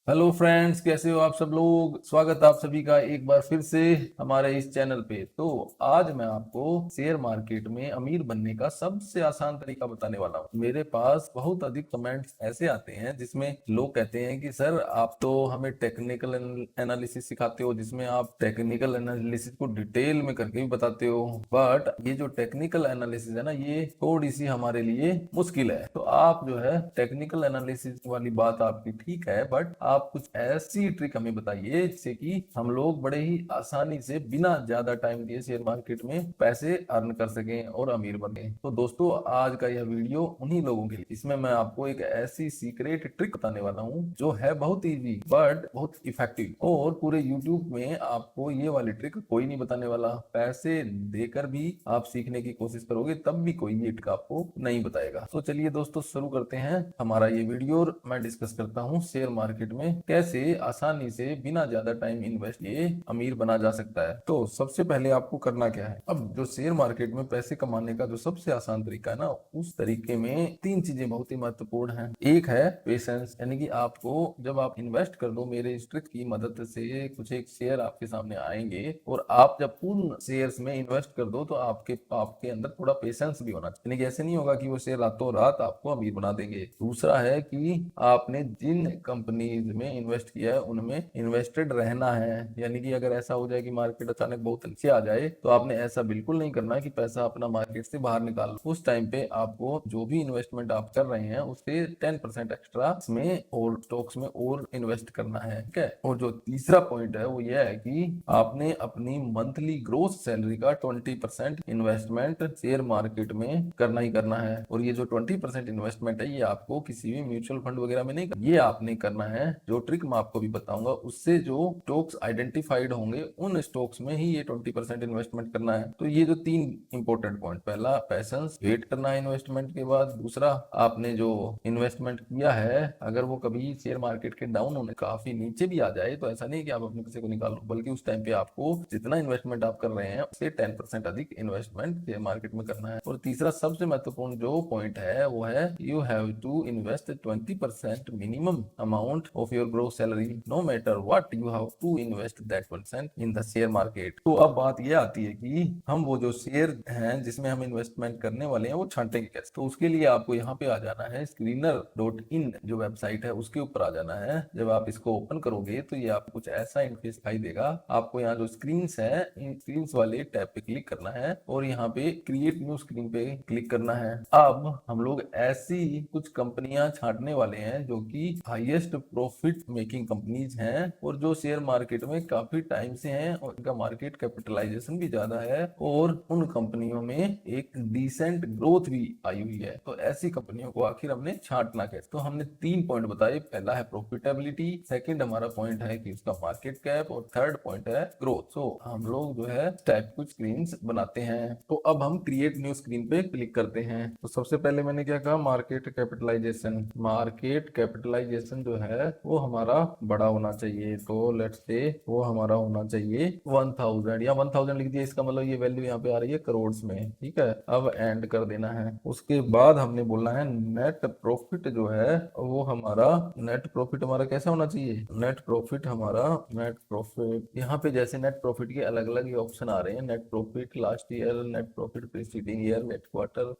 Hello friends, कैसे हो आप सब लोग। स्वागत है आप सभी का एक बार फिर से हमारे इस चैनल पे। तो आज मैं आपको शेयर मार्केट में अमीर बनने का सबसे आसान तरीका बताने वाला हूँ। मेरे पास बहुत अधिक कमेंट्स ऐसे आते हैं जिसमें लोग कहते हैं कि सर आप तो हमें टेक्निकल एनालिसिस सिखाते हो, जिसमें आप टेक्निकल एनालिसिस को डिटेल में करके भी बताते हो, बट ये जो टेक्निकल एनालिसिस है ना, ये थोड़ी सी हमारे लिए मुश्किल है। तो आप जो है टेक्निकल एनालिसिस वाली बात आपकी ठीक है, बट आप कुछ ऐसी ट्रिक हमें बताइए जिससे कि हम लोग बड़े ही आसानी से बिना ज्यादा टाइम दिए शेयर मार्केट में पैसे अर्न कर सकें और अमीर बने। तो दोस्तों, आज का यह वीडियो उन्हीं लोगों के लिए। इसमें मैं आपको एक ऐसी सीक्रेट ट्रिक बताने वाला हूं जो है बहुत इजी बट बहुत इफेक्टिव, और पूरे यूट्यूब में आपको ये वाली ट्रिक कोई नहीं बताने वाला। पैसे देकर भी आप सीखने की कोशिश करोगे तब भी कोई ये ट्रिक आपको नहीं बताएगा। तो चलिए दोस्तों, शुरू करते हैं हमारा ये वीडियो। मैं डिस्कस करता हूँ शेयर मार्केट में कैसे आसानी से बिना ज्यादा टाइम इन्वेस्ट किए अमीर बना जा सकता है। तो सबसे पहले आपको करना क्या है, अब जो शेयर मार्केट में पैसे कमाने का जो सबसे आसान तरीका है ना, उस तरीके में तीन चीजें बहुत ही महत्वपूर्ण हैं। एक है पेशेंस, यानी कि आपको जब आप इन्वेस्ट कर दो मेरे इस ट्रिक की मदद से, कुछ एक शेयर आपके सामने आएंगे और आप जब पूर्ण शेयर्स में इन्वेस्ट कर दो तो आपके आपके अंदर थोड़ा पेशेंस भी होना चाहिए। यानी कि ऐसे नहीं होगा कि वो शेयर रातों रात आपको अमीर बना देंगे। दूसरा है कि आपने जिन कंपनीज में इन्वेस्ट किया है उनमें इन्वेस्टेड रहना है। यानी कि अगर ऐसा हो जाए कि मार्केट अचानक बहुत नीचे आ जाए तो आपने ऐसा बिल्कुल नहीं करना कि पैसा अपना मार्केट से बाहर निकाल लो। उस टाइम पे आपको जो भी इन्वेस्टमेंट आप कर रहे हैं उससे 10% एक्स्ट्रा इसमें और स्टॉक्स में और इन्वेस्ट करना है, ठीक है। और जो तीसरा पॉइंट है वो यह है कि आपने अपनी मंथली ग्रोथ सैलरी का 20% इन्वेस्टमेंट शेयर मार्केट में करना ही करना है। और ये जो 20% इन्वेस्टमेंट है ये आपको किसी भी म्यूचुअल फंड वगैरह में नहीं, ये आपने करना है जो ट्रिक मैं आपको भी बताऊंगा उससे जो स्टॉक्स आइडेंटिफाइड होंगे उन स्टॉक्स में ही ये 20% इन्वेस्टमेंट करना है। तो ये जो तीन इंपॉर्टेंट पॉइंट, पहला पैसेंस, वेट करना है इन्वेस्टमेंट के बाद, दूसरा आपने जो इन्वेस्टमेंट किया है अगर वो कभी शेयर मार्केट के डाउन होने काफी नीचे भी आ जाए तो ऐसा नहीं कि आप अपने पैसे को निकाल लो, बल्कि उस टाइम पे आपको जितना इन्वेस्टमेंट आप कर रहे हैं उससे 10% अधिक इन्वेस्टमेंट शेयर मार्केट में करना है। और तीसरा सबसे महत्वपूर्ण जो पॉइंट है वो है you have to invest 20% minimum amount of your gross salary, no matter what you have to invest that percent in the share market. तो अब बात ये आती है कि हम वो जो शेयर हैं जिसमें हम इन्वेस्टमेंट करने वाले हैं वो छांटेंगे कैसे। तो उसके लिए आपको यहाँ पे आ जाना है, screener.in जो वेबसाइट है उसके ऊपर आ जाना है। जब आप इसको ओपन करोगे तो ये आपको कुछ ऐसा इंटरफेस दिखाई देगा। आपको यहाँ जो स्क्रीन्स है इन स्क्रीन्स वाले टैब पे क्लिक करना है और यहाँ पे क्रिएट न्यू स्क्रीन पे क्लिक करना है। अब हम लोग ऐसी कुछ कंपनियां छांटने वाले हैं जो कि हाईएस्ट प्रॉफिट मेकिंग कंपनीज हैं और जो शेयर मार्केट में काफी टाइम से हैं और इनका मार्केट कैपिटलाइजेशन भी ज्यादा है और उन कंपनियों में एक डिसेंट ग्रोथ भी आई हुई है। तो ऐसी कंपनियों को आखिर हमने छांटना कैसे। तो हमने तीन पॉइंट बताए, पहला है प्रॉफिटेबिलिटी, सेकंड हमारा पॉइंट है कि उसका मार्केट कैप, और थर्ड पॉइंट है ग्रोथ। सो हम लोग जो है टाइप कुछ स्क्रीन बनाते हैं। तो अब हम क्रिएट न्यू स्क्रीन पे क्लिक करते हैं। तो सबसे पहले मैंने क्या कहा, मार्केट कैपिटलाइजेशन। मार्केट कैपिटलाइजेशन जो है वो हमारा बड़ा होना चाहिए। तो लेट्स से वो हमारा होना चाहिए 1000 या 1000 लिख दिया, इसका मतलब ये वैल्यू यहाँ पे आ रही है करोड़ में, ठीक है। अब एंड कर देना है। उसके बाद हमने बोलना है नेट प्रॉफिट जो है वो हमारा, नेट प्रॉफिट हमारा कैसा होना चाहिए, नेट प्रॉफिट हमारा, नेट प्रॉफिट यहाँ पे जैसे नेट प्रॉफिट के अलग अलग ऑप्शन आ रहे हैं, net profit last year, net profit preceding year, net quarter,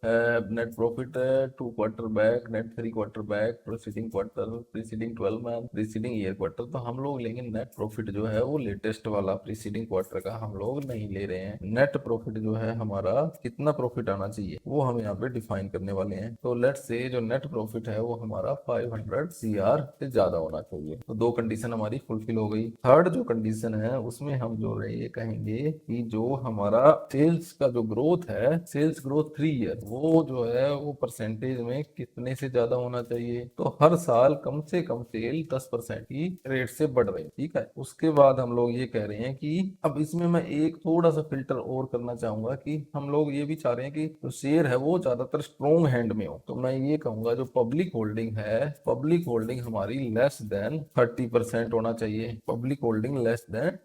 net profit 2 quarter back, net 3 quarter back, preceding quarter, preceding 12 month, preceding year quarter. तो हम लोग लेंगे नेट प्रॉफिट जो है वो लेटेस्ट वाला, प्रीसीडिंग क्वार्टर का हम लोग नहीं ले रहे हैं। नेट प्रॉफिट जो है हमारा कितना प्रॉफिट आना चाहिए वो हम यहाँ पे डिफाइन करने वाले हैं। तो लेट्स से जो नेट प्रॉफिट है वो हमारा 500 CR से ज्यादा होना चाहिए। तो दो कंडीशन हमारी फुलफिल हो गई। थर्ड जो कंडीशन है उसमें हम जो है ये कहेंगे कि जो हमारा सेल्स का जो ग्रोथ है, सेल्स ग्रोथ 3 ईयर, वो जो है वो परसेंटेज में कितने से ज्यादा होना चाहिए। तो हर साल कम से कम सेल 10% की रेट से बढ़ रही है, ठीक है। उसके बाद हम लोग ये कह रहे हैं कि अब इसमें मैं एक थोड़ा सा फिल्टर और करना चाहूंगा कि हम लोग ये भी चाह रहे हैं कि जो शेयर है वो ज्यादातर स्ट्रॉन्ग हैंड में हो। तो मैं ये कहूंगा जो पब्लिक होल्डिंग है, पब्लिक होल्डिंग हमारी लेस देन 30% होना चाहिए। Public holding less than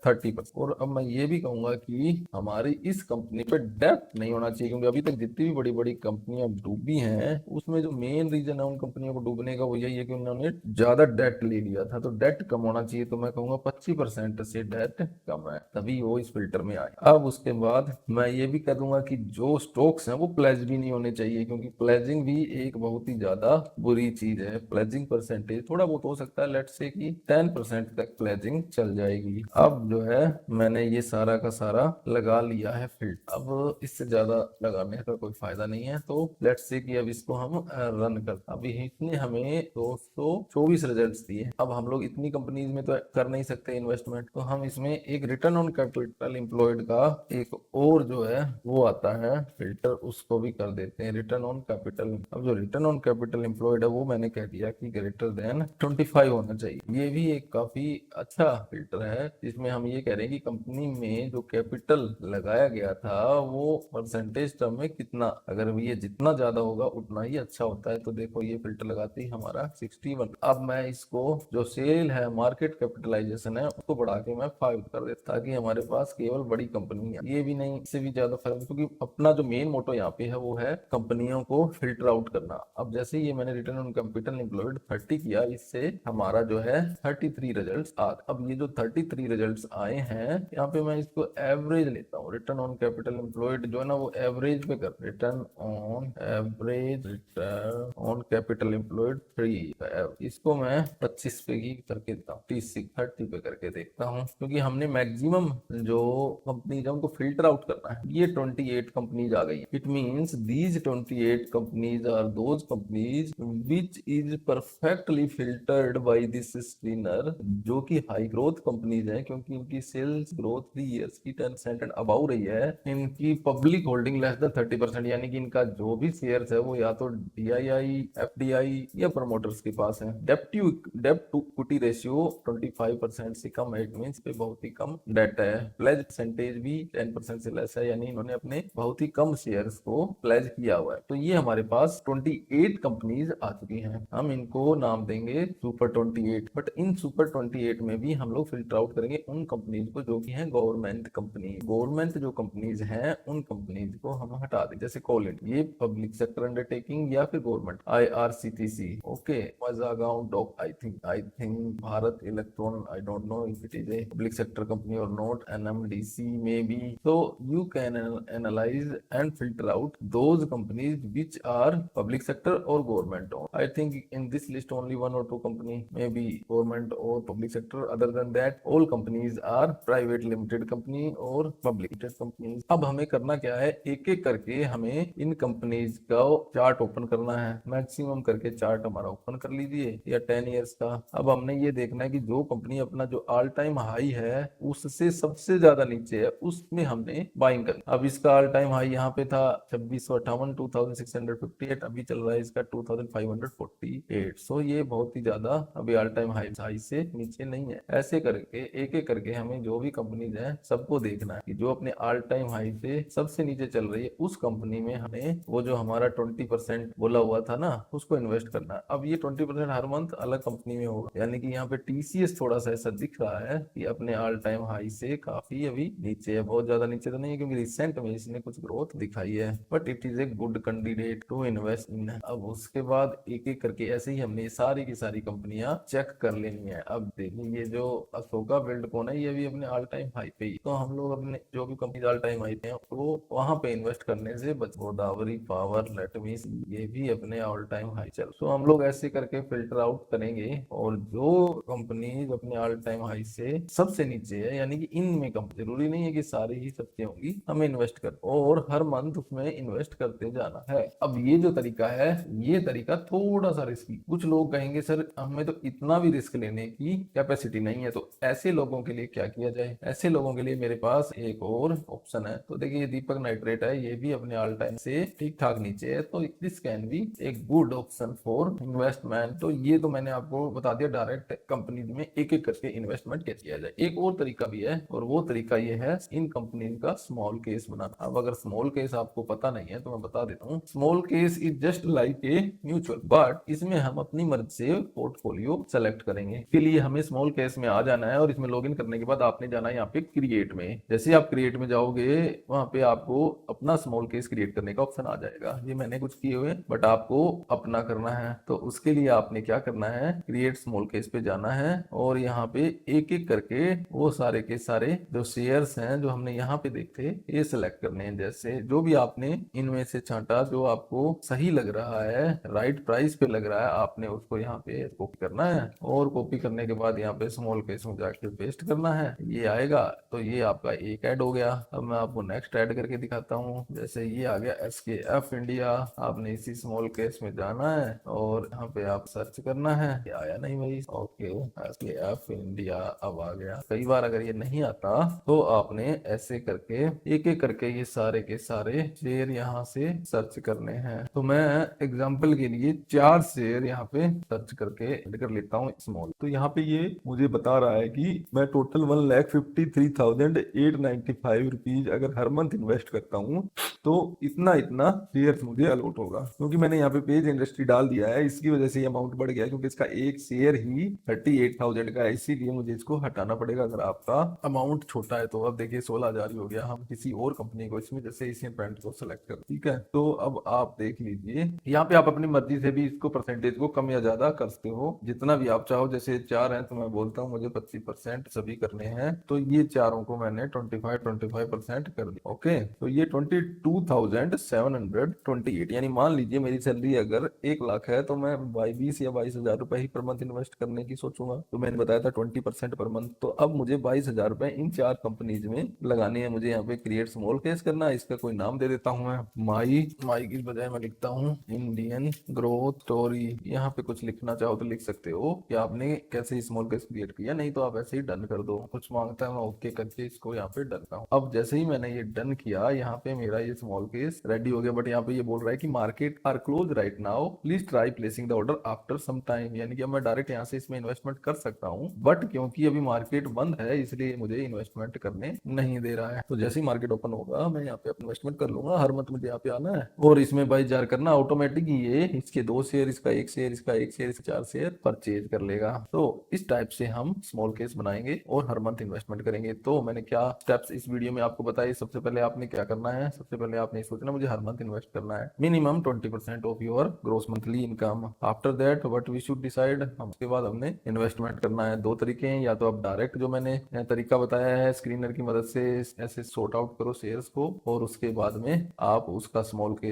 30%। और अब मैं ये भी कहूंगा कि हमारी इस कंपनी पे डेप्ट नहीं होना चाहिए, क्योंकि अभी तक जितनी भी बड़ी बड़ी कंपनियां डूबी हैं उसमें जो मेन रीजन है उन कंपनियों को डूबने का वो यही है कि उन्होंने ज्यादा डेट ले लिया था, तो डेट कम होना चाहिए, तो मैं कहूंगा 25% से डेट कम है, तभी वो इस फिल्टर में आए। अब उसके बाद मैं ये भी कर दूंगा कि जो स्टॉक्स हैं वो प्लेज भी नहीं होने चाहिए, क्योंकि प्लेजिंग भी एक बहुत ही ज्यादा बुरी चीज है। प्लेजिंग परसेंटेज थोड़ा बहुत हो सकता है, लेट्स से कि 10% तक प्लेजिंग चल जाएगी। अब जो है मैंने ये सारा का सारा लगा लिया है फिल्टर, अब इससे ज्यादा लगाने का कोई फायदा नहीं है, तो लेट्स से कि अब इसको हम रन कर, अभी इसने हमें 224 रिजल्ट्स दिए। अब हम लोग इतनी कंपनीज में तो कर नहीं सकते इन्वेस्टमेंट, तो हम इसमें एक रिटर्न ऑन कैपिटल एम्प्लॉयड का एक और जो है वो आता है फिल्टर, उसको भी कर देते हैं रिटर्न ऑन कैपिटल। अब जो रिटर्न ऑन कैपिटल एम्प्लॉयड है वो मैंने कह दिया कि ग्रेटर देन 25 होना चाहिए। ये भी एक काफी अच्छा फिल्टर है, जिसमें हम ये कह रहे हैं कि कंपनी में जो कैपिटल लगाया गया था वो परसेंटेज टर्म में कितना, अगर ये जितना ज्यादा होगा उतना ही अच्छा होता है। तो देखो ये फिल्टर लगाते ही हमारा 61। अब मैं इसको जो सेल है, मार्केट कैपिटलाइजेशन है, उसको बढ़ा के मैं 5 कर देता, ताकि हमारे पास केवल बड़ी कंपनी है, ये भी नहीं इससे भी ज्यादा फर्क, क्योंकि अपना जो मेन मोटो यहाँ पे है वो है कंपनियों को फिल्टर आउट करना। अब जैसे ये मैंने रिटर्न ऑन कैपिटल एम्प्लॉयड 30 किया, इससे हमारा जो है 33 रिजल्ट्स आ। अब ये जो 33 रिजल्ट्स आए हैं, यहाँ पे मैं इसको एवरेज लेता हूँ, रिटर्न ऑन कैपिटल एम्प्लॉयड जो है ना वो एवरेज पे कर, return on average return on capital employed 3, इसको मैं 25 पे ही करके देता हूँ, 30 पे करके देखता हूँ, क्योंकि हमने मैक्सिमम जो कंपनीज है उनको फिल्टर आउट करना है। ये 28 कंपनीज आ गई, it means these 28 companies are those companies which is perfectly filtered by this screener, जो कि हाई ग्रोथ कंपनीज है, क्योंकि इनकी सेल्स ग्रोथ 3 इयर्स की 10% एंड अबाउ रही है, इनकी पब्लिक होल्डिंग लेस देन 30%, यानी कि इनका जो भी शेयर्स है वो या तो DII, FDI या प्रमोटर्स के पास है। डेप्ट टू इक्विटी रेशियो 25% से कम है, इट मींस पे बहुत ही कम डेट है। प्लेज परसेंटेज भी 10% से लेस है, यानी इन्होंने अपने बहुत ही कम शेयर्स को प्लेज किया हुआ है। तो ये हमारे पास 28 कंपनीज आ चुकी हैं, हम इनको नाम देंगे सुपर 28। बट इन सुपर 28 में भी हम लोग फिल्टर आउट करेंगे उन कंपनीज को जो कि हैं गवर्नमेंट कंपनी। गवर्नमेंट जो कंपनीज हैं उन कंपनीज को हम हटा दें, जैसे कोलिन, ये पब्लिक सेक्टर अंडरटेकिंग या फिर government, IRCTC, okay, Mazagon Dock, I think Bharat electron, I don't know if it is a public sector company or not, NMDC maybe. So you can analyze and filter out those companies which are public sector or government owned. I think in this list only 1 or 2 company may be government or public sector. Other than that all companies are private limited company or public limited companies. अब हमें करना क्या है, एक एक करके हमें इन companies का चार्ट ओपन करना है। मैक्सिमम करके चार्ट हमारा ओपन कर लीजिए, या 10 इयर्स का। अब हमने ये देखना है कि जो कंपनी अपना जो ऑल टाइम हाई है उससे सबसे ज्यादा नीचे है, उसमें हमने बाइंग करनी। अब इसका ऑल टाइम हाई यहाँ पे था 2658, 2658, अभी चल रहा है इसका 2548। सो ये बहुत ही ज्यादा अभी ऑल टाइम हाई से नीचे नहीं है। ऐसे करके एक एक करके हमें जो भी कंपनीज है सबको देखना है कि जो अपने ऑल टाइम हाई से सबसे नीचे चल रही है, उस कंपनी में हमें वो जो हमारा 20% बोला हुआ था ना उसको इन्वेस्ट करना है। अब ये 20% हर मंथ अलग कंपनी में होगा, यानी कि यहाँ पे TCS थोड़ा सा ऐसा दिख रहा है कि अपने ऑल टाइम हाई से काफी अभी नीचे है, बहुत ज्यादा नीचे तो नहीं है, क्योंकि रिसेंट में इसने कुछ ग्रोथ दिखाई है, but it is a good candidate to invest in. अब उसके बाद एक एक करके ऐसे ही हमने सारी की सारी कंपनियां चेक कर लेनी है। अब देखिए ये जो अशोका बिल्डकॉन है ये भी अपने ऑल टाइम हाई पे ही, तो हम लोग अपने जो भी कंपनी ऑल टाइम हाई पे हैं वो वहां पे इन्वेस्ट करने से बच। गोदावरी पावर, लेटमीस, ये भी अपने ऑल टाइम हाई चल। तो हम लोग ऐसे करके फिल्टर आउट करेंगे, और जो कंपनी अपने ऑल टाइम हाई से सबसे नीचे है, यानी कि इनमें कम, जरूरी नहीं है कि सारी ही सबसे होंगी, हमें इन्वेस्ट कर और हर मंथ उसमें इन्वेस्ट करते जाना है। अब ये जो तरीका है ये तरीका थोड़ा सा रिस्की, कुछ लोग कहेंगे सर हमें तो इतना भी रिस्क लेने की कैपेसिटी नहीं है, तो ऐसे लोगों के लिए क्या किया जाए। ऐसे लोगों के लिए मेरे पास एक और ऑप्शन है। तो देखिए ये दीपक नाइट्रेट है, ये भी अपने ऑल टाइम से ठीक ठाक नीचे है, तो दिस कैन बी एक गुड ऑप्शन फॉर इन्वेस्टमेंट। तो ये तो मैंने आपको बता दिया डायरेक्ट कंपनी में एक एक करके इन्वेस्टमेंट कैसे किया जाए। एक और तरीका भी है, और वो तरीका ये है इन कंपनी का स्मॉल केस बनाना। अब अगर स्मॉल केस आपको पता नहीं है तो मैं बता देता हूँ। Small case is just like a mutual, but इसमें हम अपनी मर्जी से पोर्टफोलियो सेलेक्ट करेंगे। इसके लिए हमें स्मॉल केस में आ जाना है, और इसमें लॉगिन करने के बाद आपने जाना है यहाँ पे क्रिएट में। जैसे आप क्रिएट में जाओगे वहां पे आपको अपना स्मॉल केस क्रिएट करने का ऑप्शन आ जाएगा। ये मैंने कुछ किए हुए, बट आपको अपना करना है, तो उसके लिए आपने क्या करना है, क्रिएट स्मॉल केस पे जाना है और यहाँ पे एक एक करके वो सारे के सारे जो शेयर्स हैं जो हमने यहाँ पे देखे ये सिलेक्ट करने हैं। जैसे जो भी आपने इनमें से छांटा जो आपको सही लग रहा है, राइट प्राइस पे लग रहा है, आपने उसको यहाँ पे कॉपी करना है और कॉपी करने के बाद यहाँ पे स्मॉल केस में जाके पेस्ट करना है। ये आएगा तो ये आपका एक ऐड हो गया। अब मैं आपको नेक्स्ट ऐड करके दिखाता हूँ। जैसे ये आ गया SKF इंडिया, आपने इसी स्मॉल केस में जाना है और यहाँ पे आप सर्च करना है। ये आया नहीं भाई, ओके SKF इंडिया अब आ गया। कई बार अगर ये नहीं आता तो आपने ऐसे करके एक एक करके ये सारे के सारे शेयर यहाँ से सर्च करने हैं। तो मैं एग्जांपल के लिए 4 शेयर यहाँ पे सर्च करके ऐड कर लेता हूँ स्मॉल। तो यहाँ पे ये मुझे बता रहा है कि मैं टोटल 1,53,895 रुपीज अगर हर मंथ इन्वेस्ट करता हूँ तो इतना इतना शेयर मुझे अलॉट होगा। क्योंकि मैंने यहाँ पे पेज इंडस्ट्री डाल दिया है इसकी वजह से ये अमाउंट बढ़ गया, क्योंकि इसका एक शेयर ही 38,000 का है, इसीलिए मुझे इसको हटाना पड़ेगा। अगर आपका अमाउंट छोटा है तो अब देखिए 16,000 ही हो गया। हम किसी और कंपनी को इसमें जैसे एशियन पेंट को सिलेक्ट कर, ठीक है। तो अब आप देख लीजिए यहाँ पे आप अपनी मर्जी से भी इसको परसेंटेज को कम या ज्यादा कर सकते हो, जितना भी आप चाहो। जैसे 4 हैं तो मैं बोलता हूँ मुझे 25% सभी करने हैं, तो ये चारों को मैंने 25% कर दिया। ओके, तो ये 22,728, यानी मान लीजिए मेरी सैलरी अगर 1 लाख है तो मैं 20 या 22,000 रुपए ही पर मंथ इन्वेस्ट करने की सोचूंगा। तो मैंने बताया था 20% पर मंथ, तो अब मुझे 22,000 रुपए इन 4 कंपनीज में लगाने हैं। मुझे यहाँ पे क्रिएट स्मॉल केस करना है, इसका कोई नाम दे देता हूँ मैं, माई की बजाय मैं लिखता हूँ इंडियन ग्रोथ स्टोरी। यहाँ पे कुछ लिखना चाहो तो लिख सकते हो कि आपने कैसे स्मॉल केस क्रिएट किया, नहीं तो आप ऐसे ही डन कर दो। कुछ मांगता है मैं ओके करके इसको यहाँ पे डन करता हूँ। अब जैसे ही मैंने ये डन किया यहाँ पे मेरा ये स्मॉल केस रेडी हो गया। बट यहाँ पे ये बोल रहा है कि market are close right now, please try placing the order after some time, यानी कि अब मैं डायरेक्ट यहाँ से इसमें इन्वेस्टमेंट कर सकता हूँ, बट क्योंकि अभी मार्केट बंद है इसलिए मुझे इन्वेस्टमेंट करने नहीं दे रहा है। तो जैसे ही मार्केट ओपन होगा मैं यहाँ पे इन्वेस्टमेंट कर लूंगा। हर मंथ मुझे यहाँ पे आना है और इसमें बाई जार करना, ऑटोमेटिक ये इसके 2 शेयर, इसका 1 शेयर, इसका 1 शेयर, इसके 4 शेयर परचेज कर लेगा। तो इस टाइप से हम स्मॉल केस बनाएंगे और हर मंथ इन्वेस्टमेंट करेंगे। तो मैंने क्या स्टेप्स इस वीडियो में आपको बताए। सबसे पहले आपने क्या करना है, सबसे पहले आपने सोचना मुझे हर मंथ इन्वेस्ट करना है minimum 20% of your gross monthly income. After that what we should decide, उसके बाद हमने इन्वेस्टमेंट करना है। 2 तरीके हैं, या तो आप डायरेक्ट जो मैंने तरीका बताया है स्क्रीनर की मदद से ऐसे सॉर्ट आउट करो शेयर्स को और उसके बाद में आप उसका स्मॉल के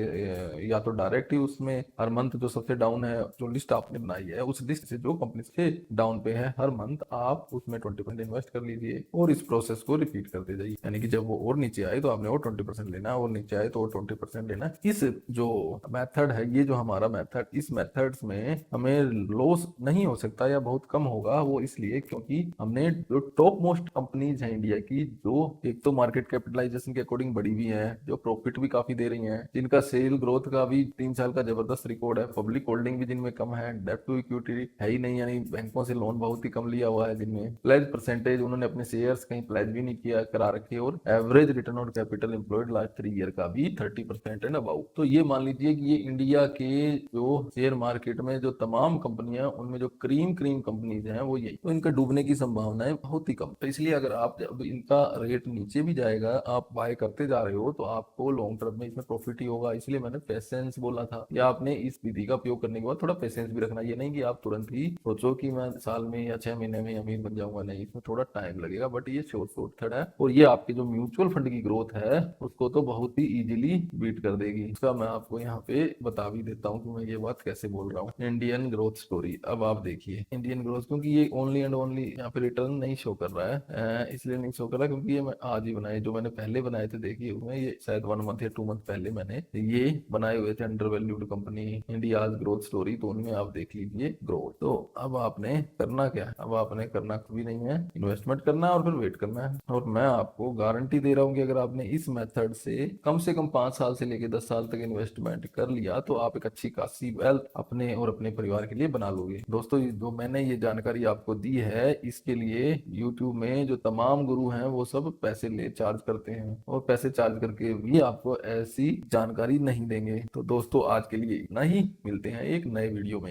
या तो डायरेक्ट ही उसमें हर मंथ जो सबसे डाउन है जो लिस्ट आपने बनाई है उस लिस्ट से जो कंपनी से डाउन पे है हर मंथ आप उसमें 20% इन्वेस्ट कर लीजिए और इस प्रोसेस को रिपीट करते जाइए। यानी कि जब वो और नीचे आए तो आपने वो 20% लेना है और नीचे आए तो वो 20% लेना है। इस जो मेथड है, ये जो हमारा मेथड, इस मेथड्स में हमें लॉस नहीं हो सकता या बहुत कम होगा। वो इसलिए क्योंकि हमने जो टॉप मोस्ट कंपनीज हैं इंडिया की, जो एक तो मार्केट कैपिटलाइजेशन के अकॉर्डिंग बड़ी हुई है, जो प्रॉफिट भी काफी दे रही हैं, जिनका सेल ग्रोथ का भी 3 साल का जबरदस्त रिकॉर्ड है, पब्लिक होल्डिंग भी जिनमें कम है, डेट टू इक्विटी है ही नहीं, यानी बैंकों से लोन बहुत ही कम लिया हुआ है, जिनमें प्लेज परसेंटेज उन्होंने अपने शेयर्स कहीं प्लेज भी नहीं किया करा रखे, और average return on capital employed last 3 year का भी 30% एंड अबाउ। तो ये मान लीजिए कि ये इंडिया के जो शेयर मार्केट में जो तमाम कंपनियां, उनमें जो क्रीम कंपनीज हैं वो यही, तो इनका डूबने की संभावनाएं बहुत ही कम। तो इसलिए अगर आप जब इनका रेट नीचे भी जाएगा, आप बाय करते जा रहे हो, तो आपको लॉन्ग टर्म में इसमें प्रॉफिट ही होगा। इसलिए मैंने पेशेंस बोला था, या आपने इस विधि का उपयोग करने के बाद थोड़ा पेशेंस भी रखना। ये नहीं कि आप तुरंत ही सोचो कि मैं साल में या 6 महीने में अमीर बन जाऊंगा, नहीं, इसमें थोड़ा टाइम लगेगा। बट ये शॉर्ट है और ये आपके जो म्यूचुअल फंड की ग्रोथ है उसको तो बहुत ही इजीली बीट कर देगी। इसका मैं आपको यहाँ पे बता भी देता हूँ कि मैं ये बात कैसे बोल रहा हूँ। इंडियन ग्रोथ स्टोरी, अब आप देखिए इंडियन ग्रोथ, क्योंकि ये ओनली एंड ओनली यहाँ पे रिटर्न नहीं शो कर रहा है, इसलिए नहीं शो कर रहा क्योंकि ये मैं आज ही बनाए, जो मैंने पहले बनाए थे देखिए उसमें ये शायद 1 मंथ या 2 मंथ पहले मैंने ये बनाए हुए थे, under valued company India growth story. तो उनमें आप देख लीजिए ग्रोथ। तो अब आपने करना क्या है, अब आपने करना कुछ भी नहीं है, इन्वेस्टमेंट करना है और फिर वेट करना है। और मैं आपको गारंटी दे रहा हूँ कि अगर आपने इस मेथड से कम 5 साल से लेकर 10 साल तक इन्वेस्टमेंट कर लिया तो आप एक अच्छी खासी वेल्थ अपने और अपने परिवार के लिए बना लोगे। दोस्तों, जो मैंने ये जानकारी आपको दी है, इसके लिए YouTube में जो तमाम गुरु हैं वो सब पैसे ले चार्ज करते हैं, और पैसे चार्ज करके भी आपको ऐसी जानकारी नहीं देंगे। तो दोस्तों, आज के लिए इतना ही, मिलते हैं एक नए वीडियो में।